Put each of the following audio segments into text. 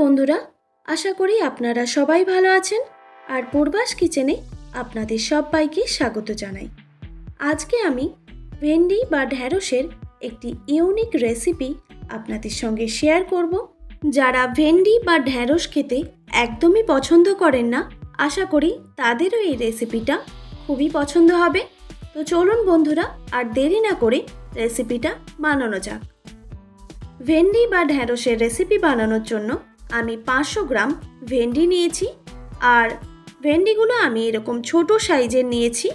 বন্ধুরা, আশা করি আপনারা সবাই ভালো আছেন আর পূর্বাস কিচেনে আপনাদের সবাইকে স্বাগত জানাই। আজকে আমি ভেন্ডি বা ঢ্যাঁড়সের একটি ইউনিক রেসিপি আপনাদের সঙ্গে শেয়ার করব। যারা ভেন্ডি বা ঢ্যাঁড়স খেতে একদমই পছন্দ করেন না, আশা করি তাদেরও এই রেসিপিটা খুবই পছন্দ হবে। তো চলুন বন্ধুরা, আর দেরি না করে রেসিপিটা বানানো যাক। ভেন্ডি বা ঢ্যাঁড়সের রেসিপি বানানোর জন্য আমি 500 গ্রাম ভেন্ডি নিয়েছি, আর ভেন্ডিগুলো আমি এরকম ছোট সাইজের নিয়েছি।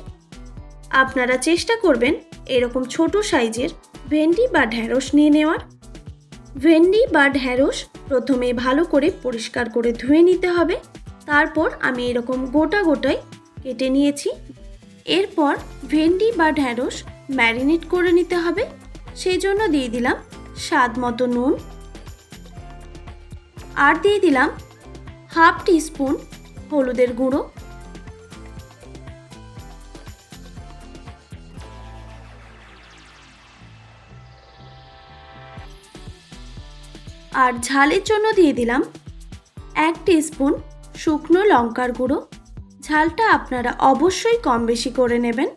আপনারা চেষ্টা করবেন এরকম ছোট সাইজের ভেন্ডি বা ঢ্যাঁড়স নিয়ে নেওয়ার। ভেন্ডি বা ঢ্যাঁড়স প্রথমে ভালো করে পরিষ্কার করে ধুয়ে নিতে হবে। তারপর আমি এরকম গোটা গোটায় কেটে নিয়েছি। এরপর ভেন্ডি বা ঢ্যাঁড়স ম্যারিনেট করে নিতে হবে। সেই জন্য দিয়ে দিলাম স্বাদ মতো নুন, আর দিয়ে দিলাম হাফ টিস্পুন হলুদের গুঁড়ো, আর ঝালের জন্য দিয়ে দিলাম 1 টিস্পুন শুকনো লঙ্কার গুঁড়ো। ঝালটা আপনারা অবশ্যই কম বেশি করে নেবেন।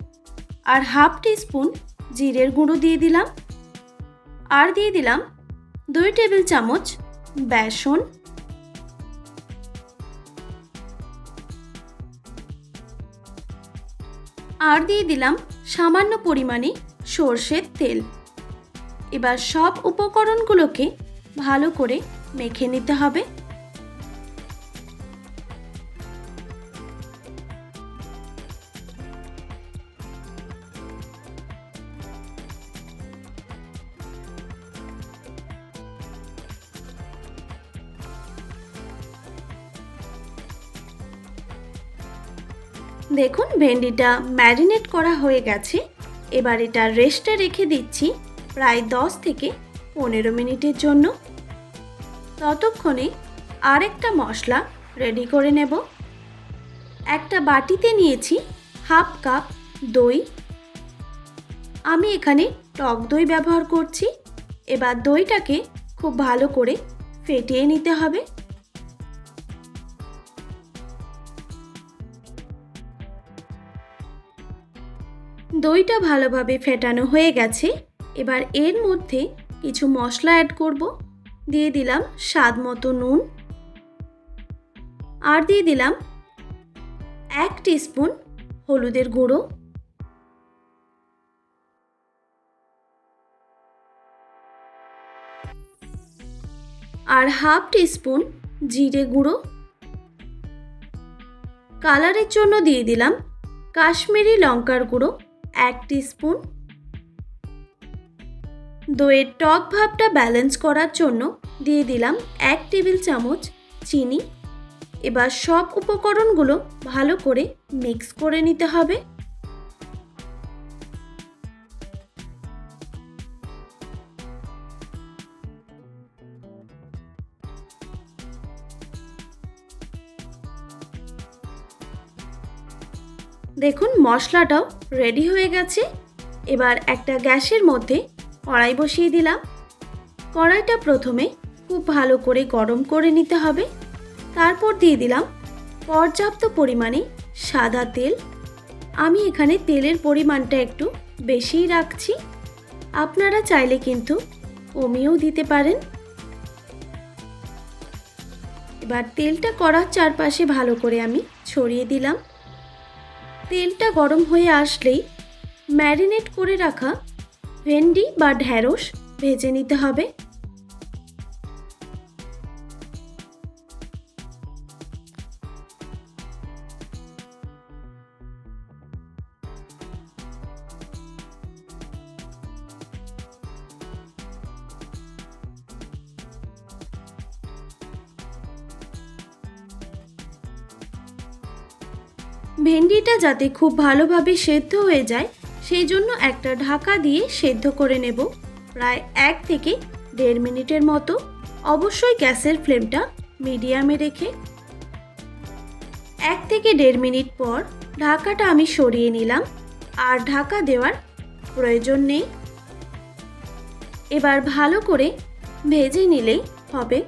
আর হাফ টিস্পুন জিরের গুঁড়ো দিয়ে দিলাম, আর দিয়ে দিলাম 2 টেবিল চামচ বেসন, আর দিয়ে দিলাম সামান্য পরিমাণে সর্ষের তেল। এবার সব উপকরণগুলোকে ভালো করে মেখে নিতে হবে। দেখুন, ভেন্ডিটা ম্যারিনেট করা হয়ে গেছে। এবার এটা রেস্টে রেখে দিচ্ছি প্রায় 10 থেকে 15 মিনিটের জন্য। ততক্ষণে আরেকটা মশলা রেডি করে নেব। একটা বাটিতে নিয়েছি হাফ কাপ দই। আমি এখানে টক দই ব্যবহার করছি। এবার দইটাকে খুব ভালো করে ফেটিয়ে নিতে হবে। দইটা ভালোভাবে ফেটানো হয়ে গেছে। এবার এর মধ্যে কিছু মশলা অ্যাড করব। দিয়ে দিলাম স্বাদ মতো নুন, আর দিয়ে দিলাম 1 টিস্পুন হলুদের গুঁড়ো, আর হাফ টিস্পুন জিরে গুঁড়ো। কালারের জন্য দিয়ে দিলাম কাশ্মীরি লঙ্কার গুঁড়ো 1 টিস্পুন। দইয়ের টক ভাবটা ব্যালেন্স করার জন্য দিয়ে দিলাম 1 টেবিল চামচ চিনি। এবার সব উপকরণগুলো ভালো করে মিক্স করে নিতে হবে। দেখুন, মশলাটাও রেডি হয়ে গেছে। এবার একটা গ্যাসের মধ্যে কড়াই বসিয়ে দিলাম। কড়াইটা প্রথমে খুব ভালো করে গরম করে নিতে হবে। তারপর দিয়ে দিলাম পর্যাপ্ত পরিমাণে সাদা তেল। আমি এখানে তেলের পরিমাণটা একটু বেশিই রাখছি। আপনারা চাইলে কিন্তু কমিয়েও দিতে পারেন। এবার তেলটা কড়ার চারপাশে ভালো করে আমি ছড়িয়ে দিলাম। তেলটা গরম হয়ে আসলেই ম্যারিনেট করে রাখা ভেন্ডি বা ঢ্যাঁড়স ভেজে নিতে হবে। ভেন্ডিটা যাতে খুব ভালোভাবে সেদ্ধ হয়ে যায়, সেই জন্য একটা ঢাকা দিয়ে সেদ্ধ করে নেব প্রায় 1 থেকে 1.5 মিনিটের মতো। অবশ্যই গ্যাসের ফ্লেমটা মিডিয়ামে রেখে। 1 থেকে 1.5 মিনিট পর ঢাকাটা আমি সরিয়ে নিলাম, আর ঢাকা দেওয়ার প্রয়োজন নেই। এবার ভালো করে ভেজে নিলেই হবে।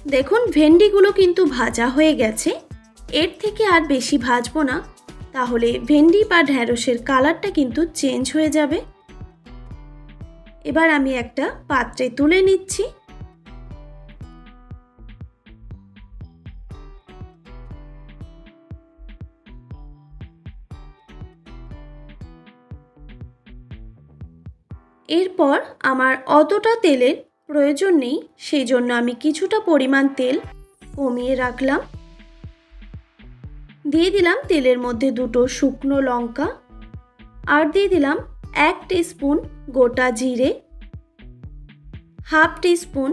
দেখুন ভেন্ডিগুলো কিন্তু ভাজা হয়ে গেছে। এর থেকে আর বেশি ভাজবো না, তাহলে ভেন্ডি বা ঢ্যাঁড়সের কালারটা কিন্তু চেঞ্জ হয়ে যাবে। এবার আমি একটা পাত্রে তুলে নিচ্ছি। এরপর আমার অতটা তেলের প্রয়োজন নেই, সেই জন্য আমি কিছুটা পরিমাণ তেল কমিয়ে রাখলাম। দিয়ে দিলাম তেলের মধ্যে 2টো শুকনো লঙ্কা, আর দিয়ে দিলাম 1 টিস্পুন গোটা জিরে, 1/2 টিস্পুন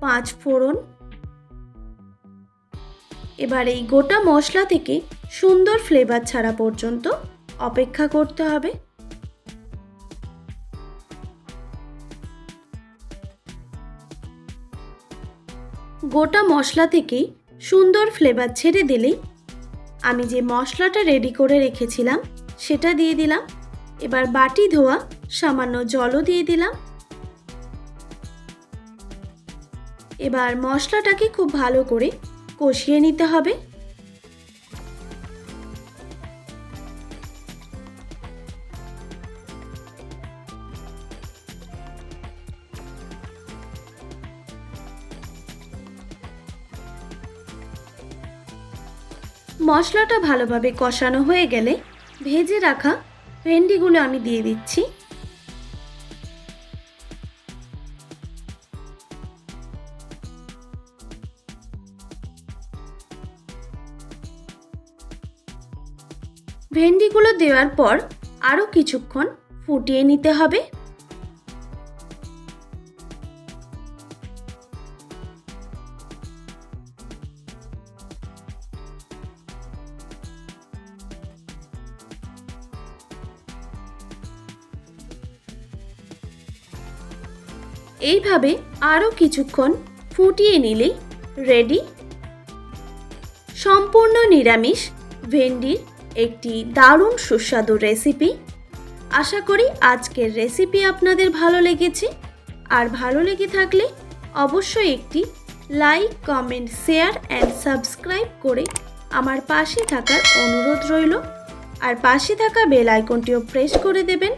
5 ফোড়ন। এবার এই গোটা মশলা থেকে সুন্দর ফ্লেভার ছাড়া পর্যন্ত অপেক্ষা করতে হবে। গোটা মশলা থেকে সুন্দর ফ্লেভার ছেড়ে দিলেই আমি যে মশলাটা রেডি করে রেখেছিলাম সেটা দিয়ে দিলাম। এবার বাটি ধোয়া সামান্য জলও দিয়ে দিলাম। এবার মশলাটাকে খুব ভালো করে কষিয়ে নিতে হবে। মশলাটা ভালোভাবে কষানো হয়ে গেলে ভেজে রাখা ভেন্ডিগুলো আমি দিয়ে দিচ্ছি। ভেন্ডিগুলো দেওয়ার পর আরও কিছুক্ষণ ফুটিয়ে নিতে হবে। এইভাবে আরও কিছুক্ষণ ফুটিয়ে নিলেই রেডি সম্পূর্ণ নিরামিষ ভেন্ডির একটি দারুণ সুস্বাদু রেসিপি। আশা করি আজকের রেসিপি আপনাদের ভালো লেগেছে, আর ভালো লেগে থাকলে অবশ্যই একটি like, comment, share and subscribe করে আমার পাশে থাকার অনুরোধ রইল। আর পাশে থাকা বেল আইকনটিও প্রেস করে দেবেন,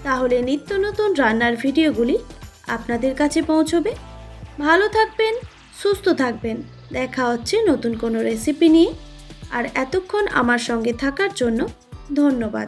তাহলে নিত্য নতুন রান্নার ভিডিওগুলি আপনাদের কাছে পৌঁছবে। ভালো থাকবেন, সুস্থ থাকবেন। দেখা হচ্ছে নতুন কোনো রেসিপি নিয়ে। আর এতক্ষণ আমার সঙ্গে থাকার জন্য ধন্যবাদ।